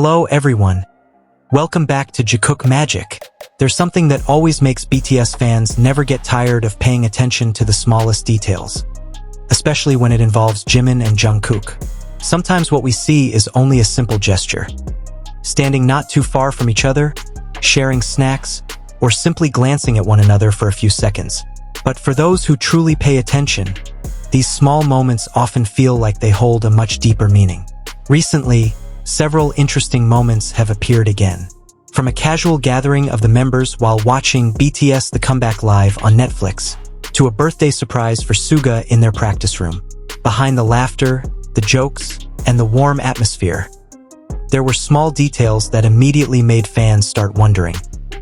Hello everyone. Welcome back to Jikook Magic. There's something that always makes BTS fans never get tired of paying attention to the smallest details, especially when it involves Jimin and Jungkook. Sometimes what we see is only a simple gesture. Standing not too far from each other, sharing snacks, or simply glancing at one another for a few seconds. But for those who truly pay attention, these small moments often feel like they hold a much deeper meaning. Recently, several interesting moments have appeared again. From a casual gathering of the members while watching BTS The Comeback live on Netflix, to a birthday surprise for Suga in their practice room. Behind the laughter, the jokes, and the warm atmosphere, there were small details that immediately made fans start wondering.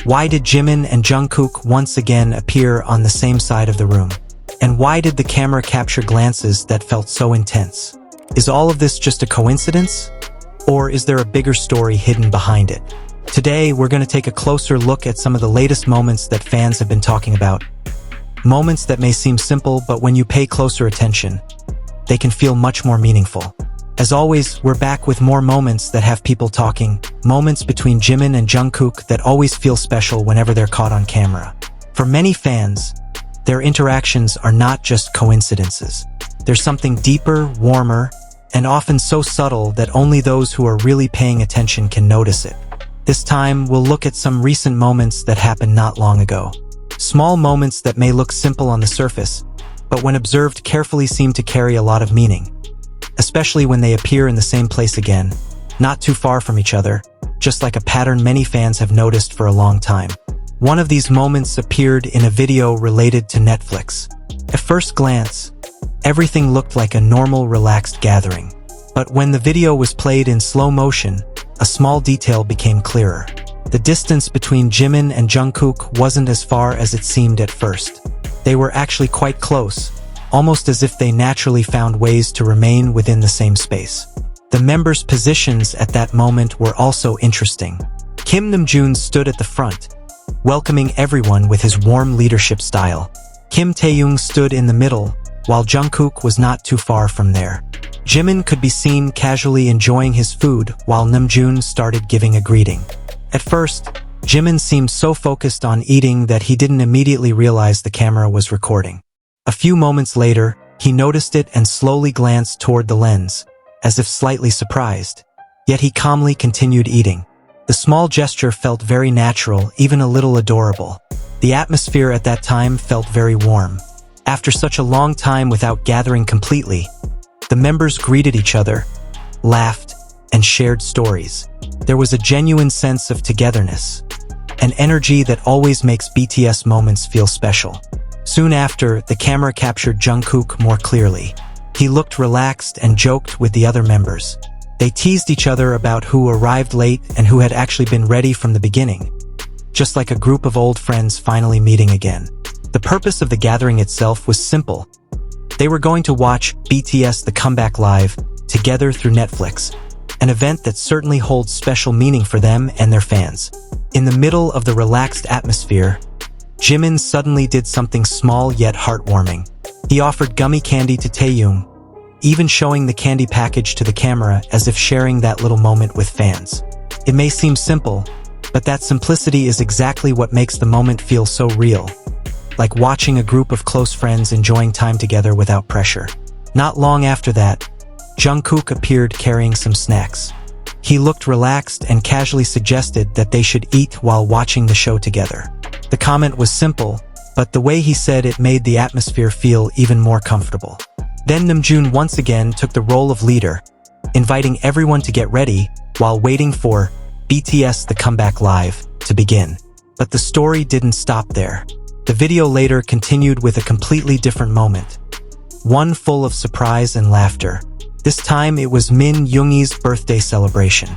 Why did Jimin and Jungkook once again appear on the same side of the room? And why did the camera capture glances that felt so intense? Is all of this just a coincidence? Or is there a bigger story hidden behind it? Today, we're going to take a closer look at some of the latest moments that fans have been talking about. Moments that may seem simple, but when you pay closer attention, they can feel much more meaningful. As always, we're back with more moments that have people talking, moments between Jimin and Jungkook that always feel special whenever they're caught on camera. For many fans, their interactions are not just coincidences. There's something deeper, warmer, and often so subtle that only those who are really paying attention can notice it. This time, we'll look at some recent moments that happened not long ago. Small moments that may look simple on the surface, but when observed carefully seem to carry a lot of meaning. Especially when they appear in the same place again, not too far from each other, just like a pattern many fans have noticed for a long time. One of these moments appeared in a video related to Netflix. At first glance, everything looked like a normal, relaxed gathering. But when the video was played in slow motion, a small detail became clearer. The distance between Jimin and Jungkook wasn't as far as it seemed at first. They were actually quite close, almost as if they naturally found ways to remain within the same space. The members' positions at that moment were also interesting. Namjoon stood at the front, welcoming everyone with his warm leadership style. Taehyung stood in the middle, while Jungkook was not too far from there. Jimin could be seen casually enjoying his food while Namjoon started giving a greeting. At first, Jimin seemed so focused on eating that he didn't immediately realize the camera was recording. A few moments later, he noticed it and slowly glanced toward the lens, as if slightly surprised. Yet he calmly continued eating. The small gesture felt very natural, even a little adorable. The atmosphere at that time felt very warm. After such a long time without gathering completely, the members greeted each other, laughed, and shared stories. There was a genuine sense of togetherness, an energy that always makes BTS moments feel special. Soon after, the camera captured Jungkook more clearly. He looked relaxed and joked with the other members. They teased each other about who arrived late and who had actually been ready from the beginning, just like a group of old friends finally meeting again. The purpose of the gathering itself was simple. They were going to watch BTS The Comeback live together through Netflix, an event that certainly holds special meaning for them and their fans. In the middle of the relaxed atmosphere, Jimin suddenly did something small yet heartwarming. He offered gummy candy to Taehyung, even showing the candy package to the camera as if sharing that little moment with fans. It may seem simple, but that simplicity is exactly what makes the moment feel so real. Like watching a group of close friends enjoying time together without pressure. Not long after that, Jungkook appeared carrying some snacks. He looked relaxed and casually suggested that they should eat while watching the show together. The comment was simple, but the way he said it made the atmosphere feel even more comfortable. Then Namjoon once again took the role of leader, inviting everyone to get ready while waiting for BTS The Comeback live to begin. But the story didn't stop there. The video later continued with a completely different moment, one full of surprise and laughter. This time it was Yoongi's birthday celebration.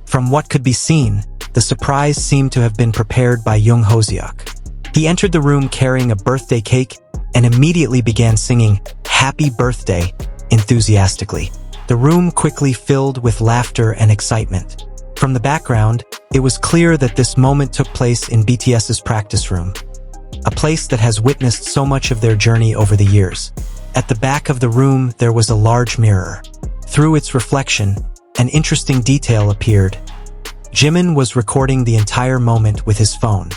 From what could be seen, the surprise seemed to have been prepared by Yoongi. He entered the room carrying a birthday cake and immediately began singing "Happy Birthday" enthusiastically. The room quickly filled with laughter and excitement. From the background, it was clear that this moment took place in BTS's practice room, a place that has witnessed so much of their journey over the years. At the back of the room, there was a large mirror. Through its reflection, an interesting detail appeared. Jimin was recording the entire moment with his phone.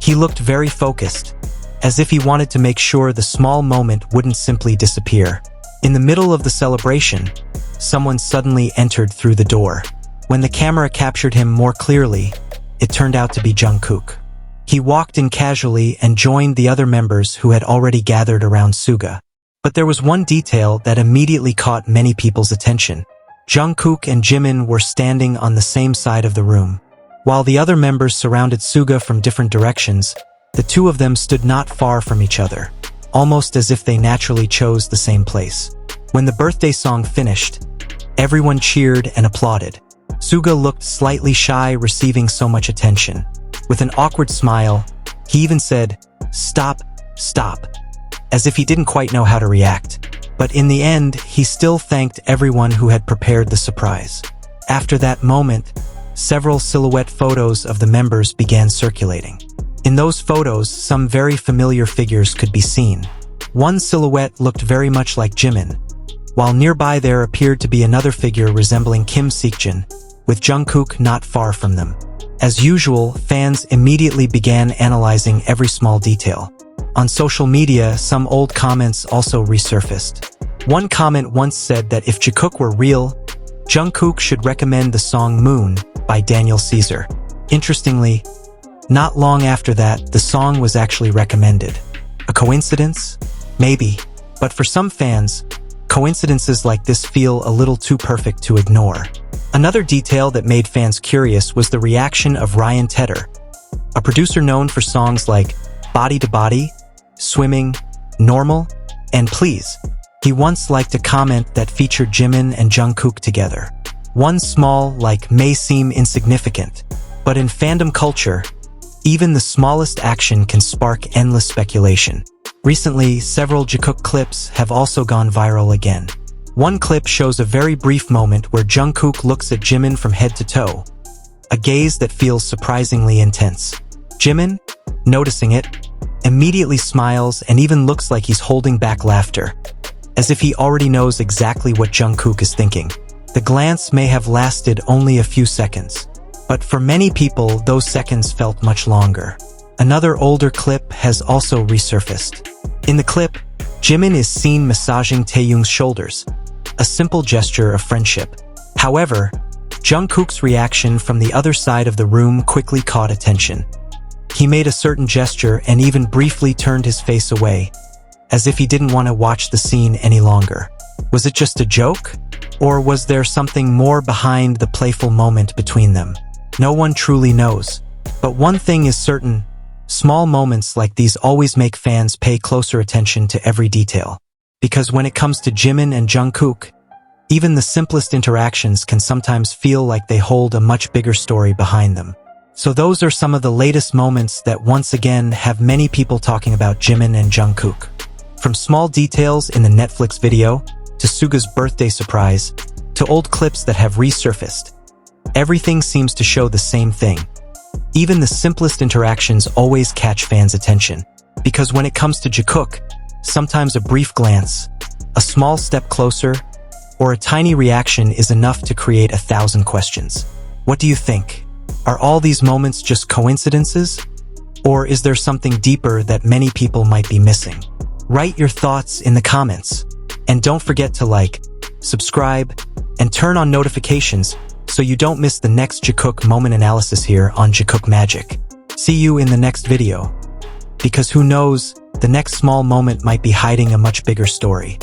He looked very focused, as if he wanted to make sure the small moment wouldn't simply disappear. In the middle of the celebration, someone suddenly entered through the door. When the camera captured him more clearly, it turned out to be Jungkook. He walked in casually and joined the other members who had already gathered around Suga. But there was one detail that immediately caught many people's attention. Jungkook and Jimin were standing on the same side of the room. While the other members surrounded Suga from different directions, the two of them stood not far from each other, almost as if they naturally chose the same place. When the birthday song finished, everyone cheered and applauded. Suga looked slightly shy receiving so much attention. With an awkward smile, he even said, "Stop, stop," as if he didn't quite know how to react. But in the end, he still thanked everyone who had prepared the surprise. After that moment, several silhouette photos of the members began circulating. In those photos, some very familiar figures could be seen. One silhouette looked very much like Jimin, while nearby there appeared to be another figure resembling Kim Seokjin, with Jungkook not far from them. As usual, fans immediately began analyzing every small detail. On social media, some old comments also resurfaced. One comment once said that if Jikook were real, Jungkook should recommend the song Moon by Daniel Caesar. Interestingly, not long after that, the song was actually recommended. A coincidence? Maybe. But for some fans, coincidences like this feel a little too perfect to ignore. Another detail that made fans curious was the reaction of Ryan Tedder, a producer known for songs like Body to Body, Swimming, Normal, and Please. He once liked a comment that featured Jimin and Jungkook together. One small like may seem insignificant, but in fandom culture, even the smallest action can spark endless speculation. Recently, several Jikook clips have also gone viral again. One clip shows a very brief moment where Jungkook looks at Jimin from head to toe, a gaze that feels surprisingly intense. Jimin, noticing it, immediately smiles and even looks like he's holding back laughter, as if he already knows exactly what Jungkook is thinking. The glance may have lasted only a few seconds, but for many people, those seconds felt much longer. Another older clip has also resurfaced. In the clip, Jimin is seen massaging Taehyung's shoulders, a simple gesture of friendship. However, Jungkook's reaction from the other side of the room quickly caught attention. He made a certain gesture and even briefly turned his face away, as if he didn't want to watch the scene any longer. Was it just a joke? Or was there something more behind the playful moment between them? No one truly knows. But one thing is certain, small moments like these always make fans pay closer attention to every detail. Because when it comes to Jimin and Jungkook, even the simplest interactions can sometimes feel like they hold a much bigger story behind them. So those are some of the latest moments that once again have many people talking about Jimin and Jungkook. From small details in the Netflix video, to Suga's birthday surprise, to old clips that have resurfaced, everything seems to show the same thing. Even the simplest interactions always catch fans' attention. Because when it comes to Jikook, sometimes a brief glance, a small step closer, or a tiny reaction is enough to create 1,000 questions. What do you think? Are all these moments just coincidences? Or is there something deeper that many people might be missing? Write your thoughts in the comments. And don't forget to like, subscribe, and turn on notifications so you don't miss the next Jikook moment analysis here on Jikook Magic. See you in the next video. Because who knows, the next small moment might be hiding a much bigger story.